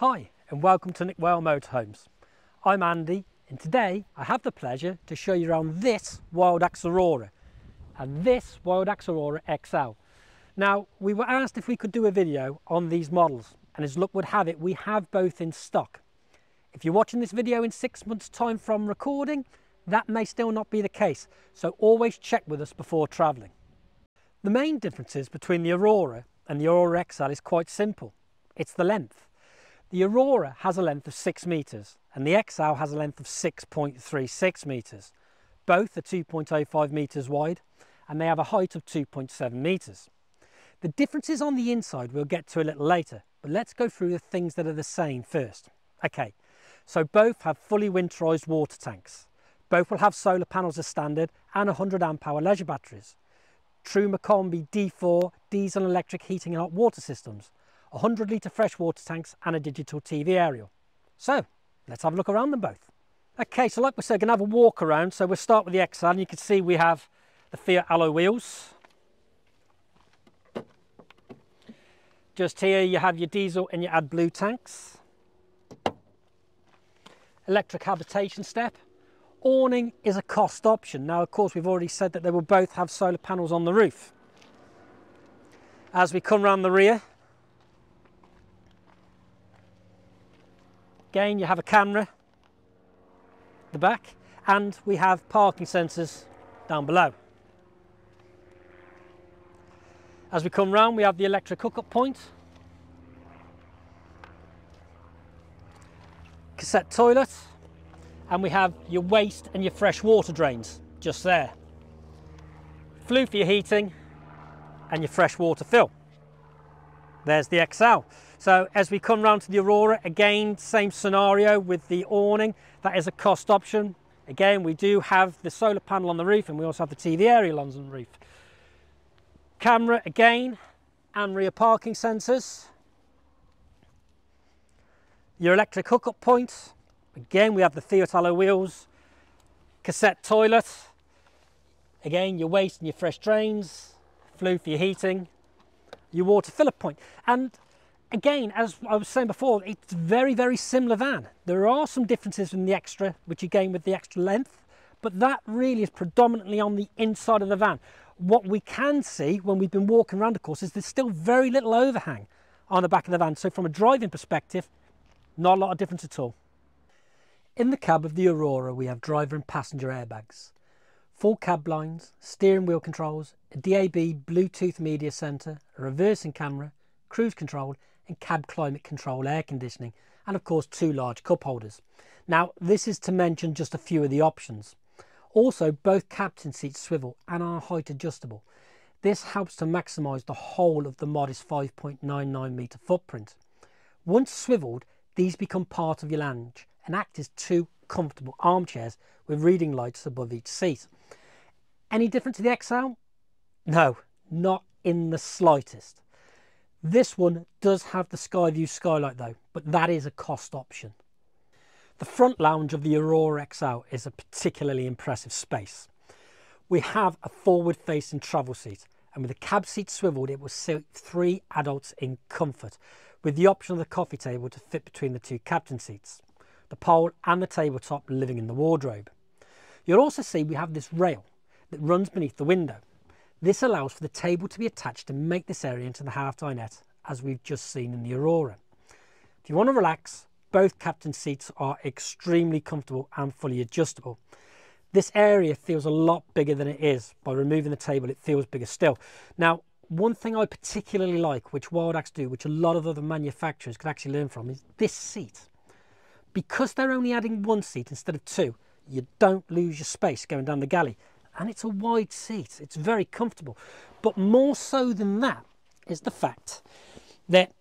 Hi and welcome to Nick Well Motorhomes. I'm Andy and today I have the pleasure to show you around this WildAx Aurora and this WildAx Aurora XL. Now we were asked if we could do a video on these models and as luck would have it we have both in stock. If you're watching this video in 6 months time from recording, that may still not be the case, so always check with us before travelling. The main differences between the Aurora and the Aurora XL is quite simple. It's the length. The Aurora has a length of 6 metres and the XL has a length of 6.36 metres. Both are 2.05 metres wide and they have a height of 2.7 metres. The differences on the inside we'll get to a little later, but let's go through the things that are the same first. Okay, so both have fully winterised water tanks. Both will have solar panels as standard and 100 amp hour leisure batteries. Truma Combi D4 Diesel and electric heating and hot water systems. 100 litre freshwater tanks and a digital TV aerial. So let's have a look around them both. Okay, so like we said, we're going to have a walk around. So we'll start with the XL and you can see we have the Fiat alloy wheels. Just here you have your diesel and your AdBlue tanks. Electric habitation step. Awning is a cost option. Now of course we've already said that they will both have solar panels on the roof. As we come round the rear, again, you have a camera at the back and we have parking sensors down below. As we come round, we have the electric hookup point, cassette toilet, and we have your waste and your fresh water drains just there. Flue for your heating and your fresh water fill. There's the XL. So as we come round to the Aurora, again, same scenario with the awning. That is a cost option. Again, we do have the solar panel on the roof and we also have the TV aerial on the roof. Camera again, and rear parking sensors. Your electric hookup point. Again, we have the Fiat alloy wheels. Cassette toilet. Again, your waste and your fresh drains. Flue for your heating. Your water filler point. And again, as I was saying before, it's very, very similar van. There are some differences in the extra, which you gain with the extra length, but that really is predominantly on the inside of the van. What we can see when we've been walking around, of course, is there's still very little overhang on the back of the van. So from a driving perspective, not a lot of difference at all. In the cab of the Aurora, we have driver and passenger airbags, full cab blinds, steering wheel controls, a DAB Bluetooth media centre, a reversing camera, cruise control and cab climate control air conditioning, and of course 2 large cup holders. Now this is to mention just a few of the options. Also both captain seats swivel and are height adjustable. This helps to maximise the whole of the modest 5.99 metre footprint. Once swivelled, these become part of your lounge and act as 2 comfortable armchairs with reading lights above each seat. Any different to the XL? No, not in the slightest. This one does have the Skyview skylight though, but that is a cost option. The front lounge of the Aurora XL is a particularly impressive space. We have a forward-facing travel seat, and with the cab seat swivelled, it will suit 3 adults in comfort, with the option of the coffee table to fit between the 2 captain seats, the pole and the tabletop living in the wardrobe. You'll also see we have this rail that runs beneath the window. This allows for the table to be attached to make this area into the half dinette, as we've just seen in the Aurora. If you want to relax, both captain seats are extremely comfortable and fully adjustable. This area feels a lot bigger than it is. By removing the table, it feels bigger still. Now, one thing I particularly like, which WildAx do, which a lot of other manufacturers could actually learn from, is this seat. Because they're only adding 1 seat instead of 2, you don't lose your space going down the galley. And it's a wide seat, it's very comfortable. But more so than that is the fact that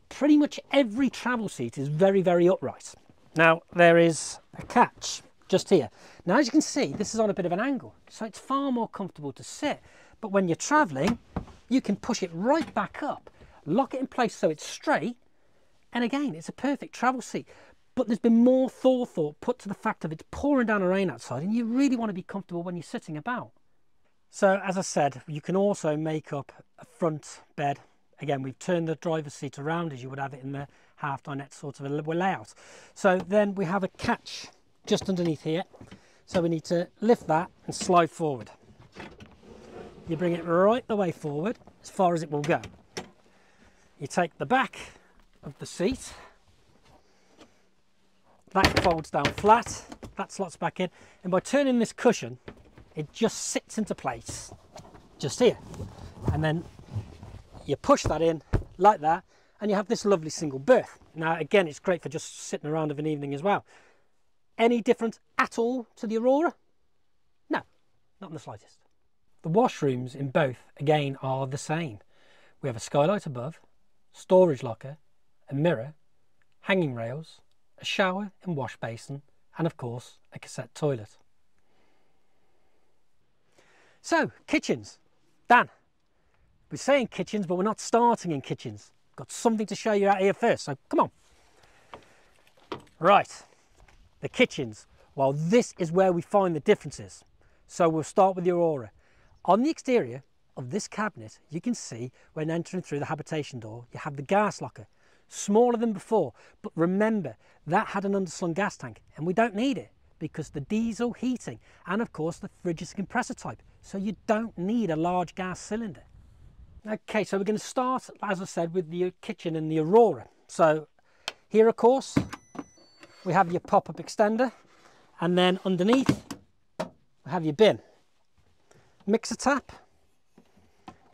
pretty much every travel seat is very, very upright. Now there is a catch just here. Now as you can see, this is on a bit of an angle, so it's far more comfortable to sit. But when you're traveling, you can push it right back up, lock it in place so it's straight, and again, it's a perfect travel seat. But there's been more thought put to the fact of it's pouring down the rain outside and you really want to be comfortable when you're sitting about. So as I said, you can also make up a front bed Again, we've turned the driver's seat around as you would have it in the half dinette sort of a layout. So then we have a catch just underneath here. So we need to lift that and slide forward. You bring it right the way forward as far as it will go. You take the back of the seat, that folds down flat, that slots back in, and by turning this cushion, it just sits into place, just here. And then you push that in like that, and you have this lovely single berth. Now, again, it's great for just sitting around of an evening as well. Any different at all to the Aurora? No, not in the slightest. The washrooms in both, again, are the same. We have a skylight above, storage locker, a mirror, hanging rails, a shower and wash basin, and of course, a cassette toilet. So, kitchens. Dan, we're saying kitchens, but we're not starting in kitchens. Got something to show you out here first, so come on. Right, the kitchens. Well, this is where we find the differences. So we'll start with the Aurora. On the exterior of this cabinet, you can see when entering through the habitation door, you have the gas locker, smaller than before. But remember, that had an underslung gas tank, and we don't need it because the diesel heating, and of course the fridge is a compressor type. So you don't need a large gas cylinder. Okay, so we're going to start, as I said, with the kitchen in the Aurora. So here, of course, we have your pop-up extender, and then underneath we have your bin, mixer tap,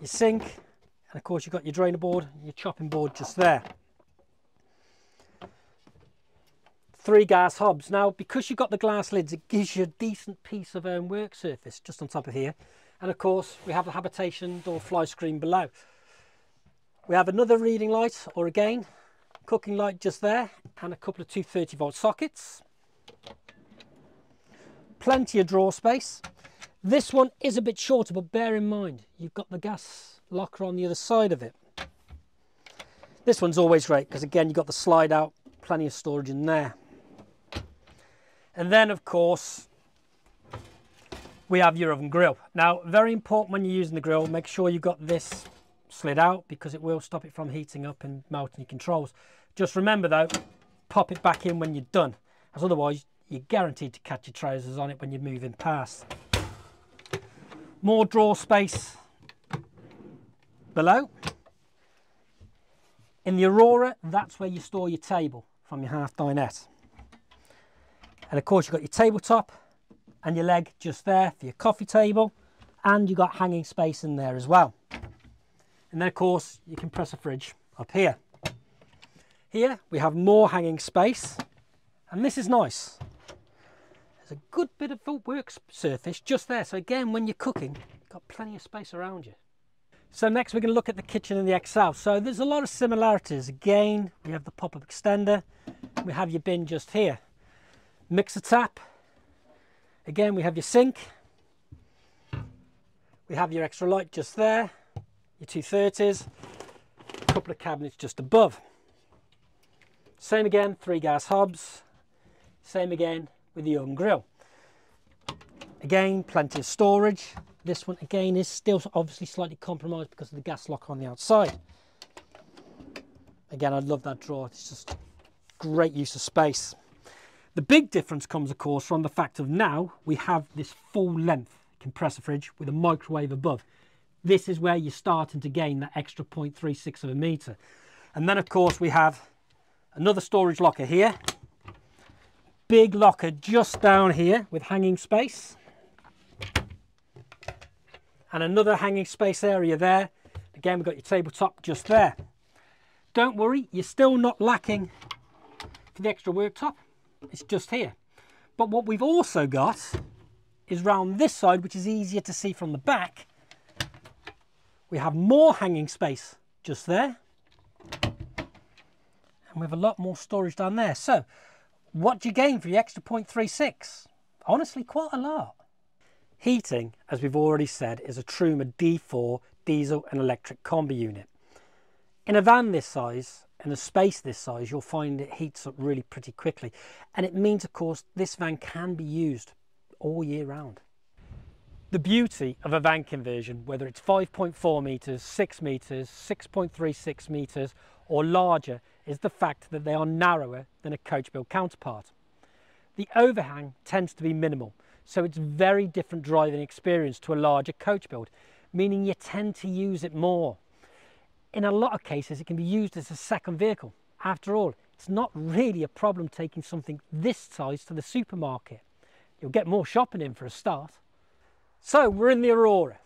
your sink, and of course you've got your drainer board, your chopping board just there. 3 gas hobs. Now, because you've got the glass lids, it gives you a decent piece of work surface just on top of here. And of course, we have the habitation door fly screen below. We have another reading light, or again, cooking light just there, and a couple of 230-volt sockets. Plenty of drawer space. This one is a bit shorter, but bear in mind, you've got the gas locker on the other side of it. This one's always great, because again, you've got the slide out, plenty of storage in there. And then, of course, we have your oven grill. Now, very important when you're using the grill, make sure you've got this slid out because it will stop it from heating up and melting your controls. Just remember though, pop it back in when you're done, as otherwise you're guaranteed to catch your trousers on it when you're moving past. More drawer space below. In the Aurora, that's where you store your table from your half dinette. And of course you've got your tabletop and your leg just there for your coffee table, and you've got hanging space in there as well. And then of course your compressor fridge up here. Here we have more hanging space, and this is nice. There's a good bit of work surface just there, so again when you're cooking you've got plenty of space around you. So next we're going to look at the kitchen in the XL. So there's a lot of similarities. Again, we have the pop-up extender, we have your bin just here, mixer tap. Again, we have your sink, we have your extra light just there, your 230s, a couple of cabinets just above. Same again, 3 gas hobs, same again with the oven grill. Again, plenty of storage. This one again is still obviously slightly compromised because of the gas lock on the outside. Again, I love that drawer, it's just great use of space. The big difference comes, of course, from the fact of now we have this full length compressor fridge with a microwave above. This is where you're starting to gain that extra 0.36 of a metre. And then, of course, we have another storage locker here. Big locker just down here with hanging space. And another hanging space area there. Again, we've got your tabletop just there. Don't worry, you're still not lacking for the extra worktop. It's just here. But what we've also got is round this side, which is easier to see from the back. We have more hanging space just there. And we have a lot more storage down there. So what do you gain for your extra 0.36? Honestly, quite a lot. Heating, as we've already said, is a Truma D4 Diesel and electric combi unit. In a van this size, in a space this size, you'll find it heats up really pretty quickly. And it means, of course, this van can be used all year round. The beauty of a van conversion, whether it's 5.4 metres, 6 metres, 6.36 metres or larger, is the fact that they are narrower than a coach build counterpart. The overhang tends to be minimal, so it's very different driving experience to a larger coach build, meaning you tend to use it more. In a lot of cases, it can be used as a second vehicle. After all, it's not really a problem taking something this size to the supermarket. You'll get more shopping in for a start. So we're in the Aurora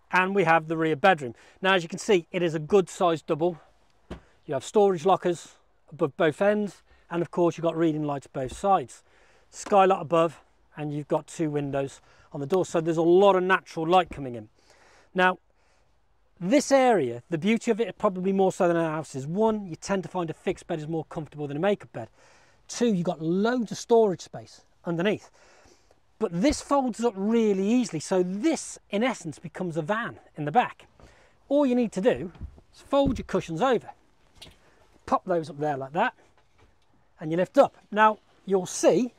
and we have the rear bedroom. Now, as you can see, it is a good sized double. You have storage lockers above both ends, and of course you've got reading lights both sides. Skylight above, and you've got 2 windows on the door, so there's a lot of natural light coming in. Now, this area, the beauty of it, probably more so than our house, is 1, you tend to find a fixed bed is more comfortable than a makeup bed. 2, you've got loads of storage space underneath. But this folds up really easily, so this in essence becomes a van in the back. All you need to do is fold your cushions over, pop those up there like that, and you lift up. Now you'll see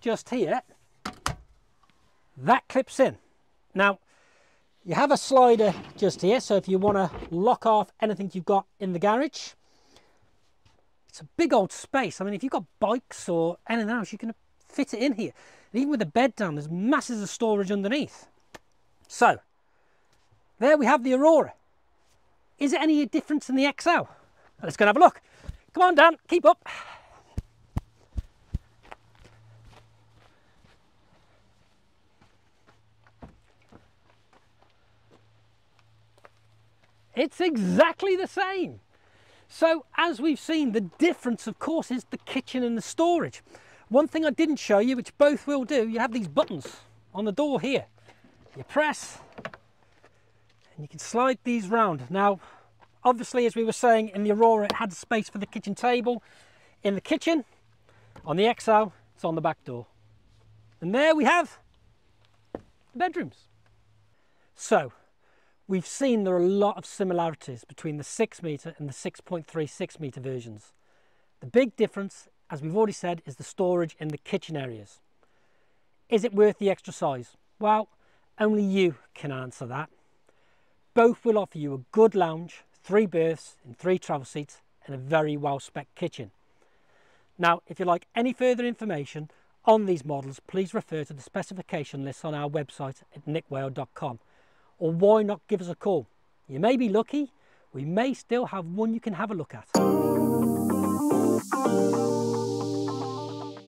just here that clips in. Now you have a slider just here, so if you want to lock off anything you've got in the garage, it's a big old space. I mean, if you've got bikes or anything else, you can fit it in here. And even with the bed down, there's masses of storage underneath. So there we have the Aurora. Is it any difference in the XL? Let's go and have a look. Come on, Dan, keep up. It's exactly the same. So as we've seen, the difference of course is the kitchen and the storage. One thing I didn't show you, which both will do, you have these buttons on the door here. You press and you can slide these round. Now, obviously, as we were saying, in the Aurora, it had space for the kitchen table. In the kitchen, on the XL, it's on the back door. And there we have the bedrooms. So, we've seen there are a lot of similarities between the 6 metre and the 6.36 metre versions. The big difference, as we've already said, is the storage in the kitchen areas. Is it worth the extra size? Well, only you can answer that. Both will offer you a good lounge, 3 berths and 3 travel seats, and a very well-spec'd kitchen. Now, if you'd like any further information on these models, please refer to the specification list on our website at nickwale.com. Or why not give us a call? You may be lucky, we may still have one you can have a look at.